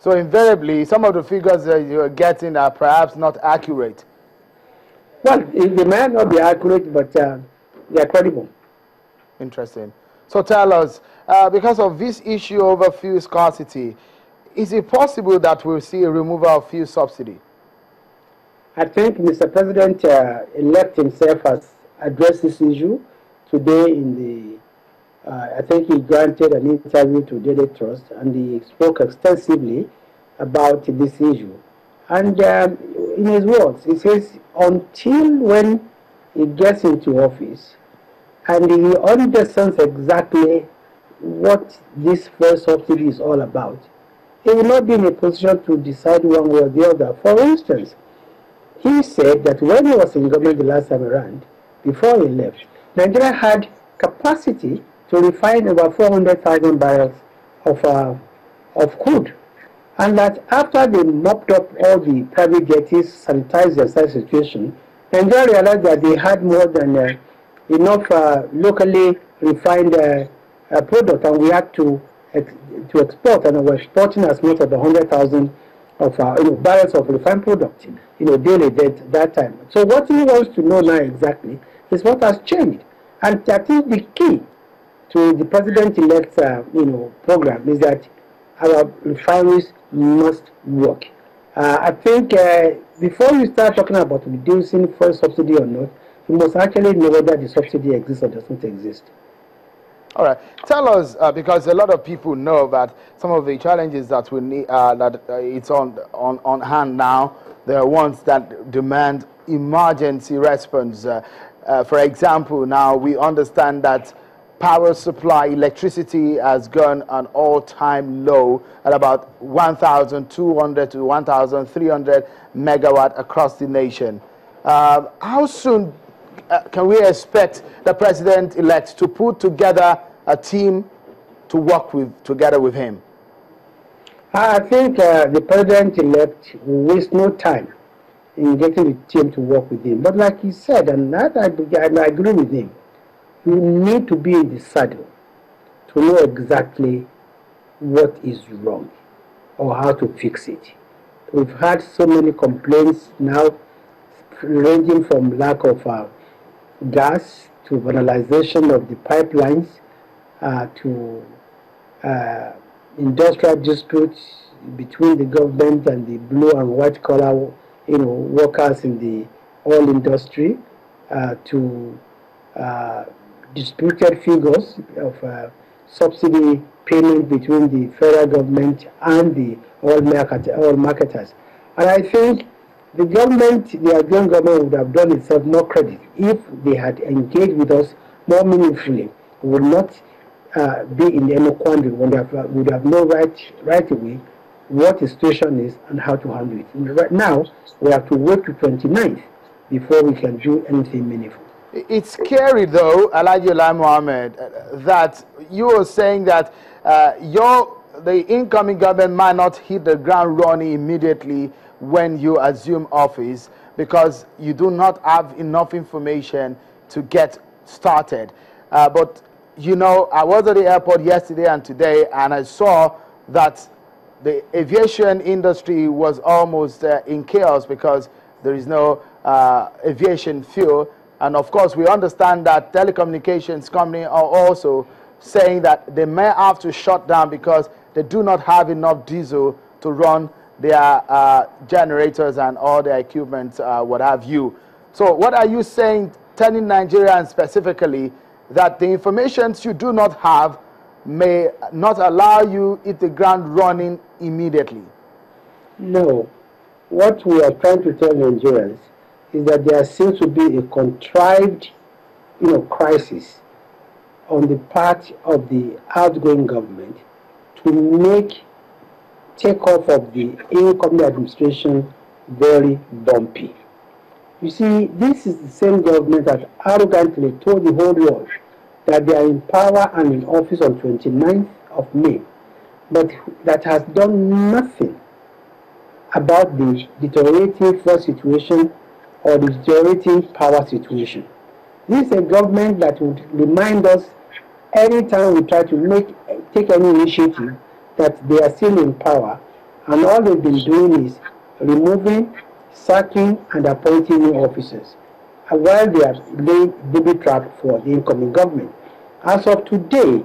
So invariably, some of the figures that you're getting are perhaps not accurate. Well, they may not be accurate, but they are credible. Interesting. So tell us, because of this issue over fuel scarcity, is it possible that we'll see a removal of fuel subsidy? I think Mr. President elect himself has addressed this issue today in the, I think he granted an interview to Daily Trust, and he spoke extensively about this issue. And in his words, he says, until when he gets into office, and he understands exactly what this fuel subsidy is all about, he will not be in a position to decide one way or the other. For instance, he said that when he was in government the last time around, before he left, Nigeria had capacity to refine about 400,000 barrels of crude. And that after they mopped up all the private jetties, sanitized the situation, Nigeria realized that they had more than enough locally refined product, and we had to export, and we were exporting as much as 100,000 of barrels of refined product, daily at that time. So what he wants to know now exactly is what has changed. And I think the key to the president-elect's program is that our refineries must work. I think before you start talking about reducing fuel subsidy or not, you must actually know whether the subsidy exists or doesn't exist. All right. Tell us, because a lot of people know that some of the challenges that we need, it's on hand now, there are ones that demand emergency response. For example, now we understand that power supply, electricity has gone an all-time low at about 1,200 to 1,300 megawatt across the nation. How soon can we expect the president-elect to put together a team to work together with him? I think the president-elect will waste no time in getting the team to work with him. But like he said, and I agree with him, you need to be in the saddle to know exactly what is wrong or how to fix it. We've had so many complaints now, ranging from lack of gas to vandalization of the pipelines to industrial disputes between the government and the blue and white collar workers in the oil industry, to disputed figures of subsidy payment between the federal government and the oil marketers. And I think the government, the Nigerian government, would have done itself more credit if they had engaged with us more meaningfully. We would not be in any quandary when they would have known right away what the situation is and how to handle it. And right now, we have to wait to 29th before we can do anything meaningful. It's scary, though, Lai Mohammed, that you are saying that the incoming government might not hit the ground running immediately when you assume office because you do not have enough information to get started. But, I was at the airport yesterday and today, and I saw that the aviation industry was almost in chaos because there is no aviation fuel. And of course, we understand that telecommunications companies are also saying that they may have to shut down because they do not have enough diesel to run their generators and all their equipment, what have you. So what are you saying, telling Nigerians specifically that the information you do not have may not allow you to hit the ground running immediately? No. What we are trying to tell Nigerians is that there seems to be a contrived, crisis on the part of the outgoing government to take off of the incoming administration very bumpy. You see, this is the same government that arrogantly told the whole world that they are in power and in office on 29th of May, but that has done nothing about the deteriorating flood situation or the deteriorating power situation. This is a government that would remind us anytime we try to take any initiative that they are still in power, And all they've been doing is removing, sacking, and appointing new officers, while they are laying booby trap for the incoming government. As of today,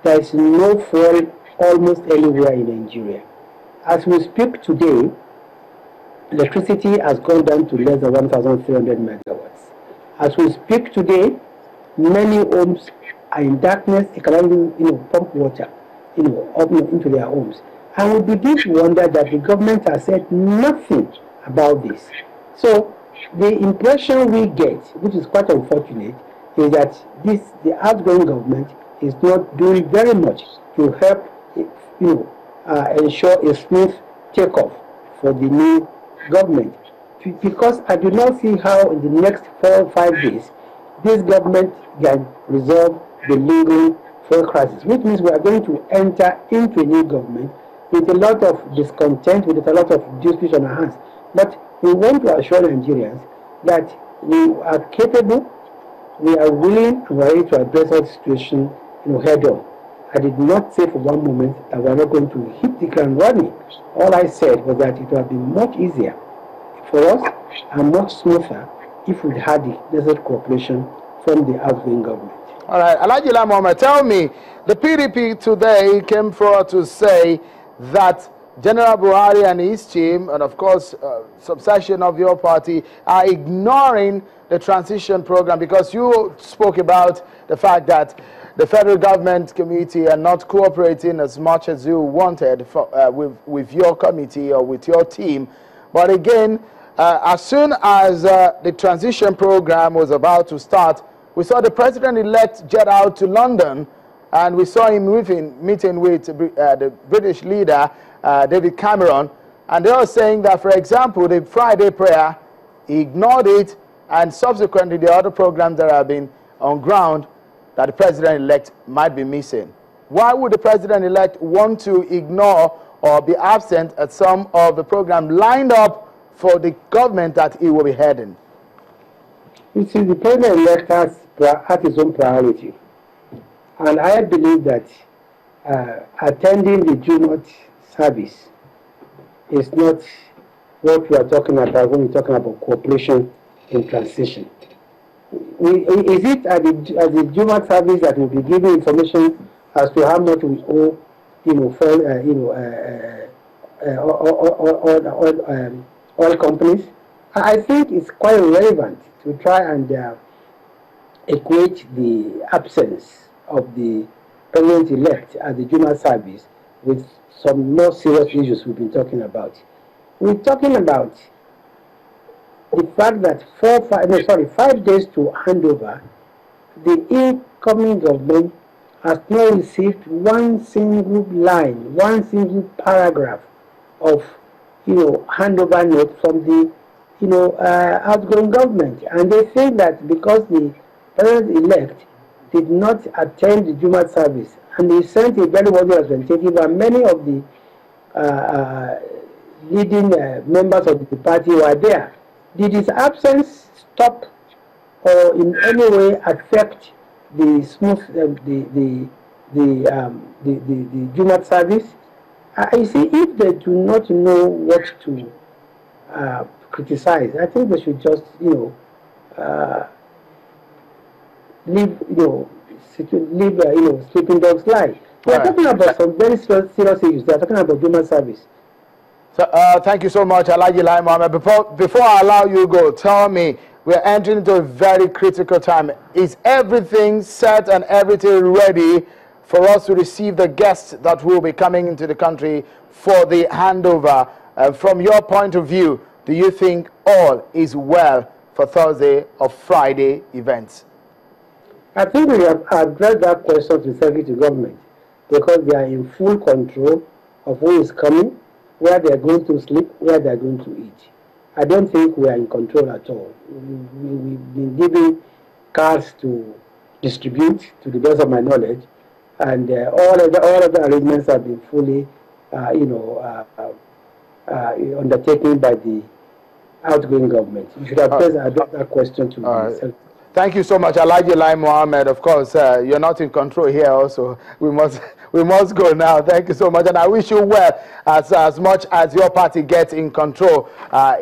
there is no fuel almost anywhere in Nigeria. As we speak today, electricity has gone down to less than 1,300 megawatts. As we speak today, many homes are in darkness. They cannot even, pump water, up into their homes. And we begin to wonder that the government has said nothing about this. So the impression we get, which is quite unfortunate, is that the outgoing government is not doing very much to help, ensure a smooth takeoff for the new government. Because I do not see how in the next 4 or 5 days this government can resolve the lingering fuel crisis, which means we are going to enter into a new government with a lot of discontent, with a lot of disputes on our hands. But we want to assure Nigerians that we are capable, we are willing, and we are ready to address our situation head on. I did not say for one moment that we are not going to hit the ground running. All I said was that it would have been much easier for us and much smoother if we had the necessary cooperation from the outgoing government. All right, Alhaji Lai Mohammed, tell me, the PDP today came forward to say that General Buhari and his team, and of course, subsection of your party, are ignoring the transition program, because you spoke about the fact that the federal government committee are not cooperating as much as you wanted with your committee or with your team. But again, as soon as the transition program was about to start, we saw the president-elect jet out to London, and we saw him meeting with the British leader, David Cameron, and they were saying that, for example, the Friday prayer, he ignored it, and subsequently the other programs that have been on ground that the president-elect might be missing. Why would the president-elect want to ignore or be absent at some of the programs lined up for the government that he will be heading? You see, the president-elect has his own priority. And I believe that attending the Jumat service is not what we are talking about when we're talking about cooperation in transition. Is it at the Jumat service that will be giving information as to how much we owe, oil companies? I think it's quite relevant to try and equate the absence of the president-elect at the Jumat service with some more serious issues we've been talking about. We're talking about the fact that 5 days to hand over, the incoming government has not received one single line, one single paragraph of handover note from the outgoing government. And they think that because the president-elect did not attend the Jumat service, and he sent a very worthy representative, and many of the leading members of the party were there. Did his absence stop or in any way affect the smooth the Jumat service? I see, if they do not know what to criticize, I think they should just leave sleeping dogs lie. We are talking about some very serious issues. They are talking about Jumat service. So, thank you so much, Alhaji Lai Mohammed. Before I allow you to go, tell me, we're entering into a very critical time. Is everything set and everything ready for us to receive the guests that will be coming into the country for the handover? From your point of view, do you think all is well for Thursday or Friday events? I think we have addressed that question to the Secretary to Government, because they are in full control of who is coming, where they are going to sleep, where they are going to eat. I don't think we are in control at all. We've been given cards to distribute, to the best of my knowledge, and all of the arrangements have been fully, undertaken by the outgoing government. You should have addressed that question to the Secretary. Thank you so much. I like you, Lai Mohammed. Of course, you're not in control here also. We must go now. Thank you so much. And I wish you well as much as your party gets in control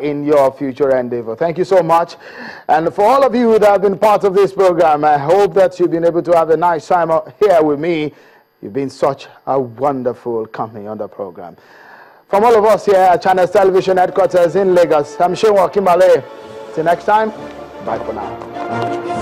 in your future endeavor. Thank you so much. And for all of you that have been part of this program, I hope that you've been able to have a nice time here with me. You've been such a wonderful company on the program. From all of us here at Channels Television Headquarters in Lagos, I'm Shewa Kimale. Till next time, bye for now.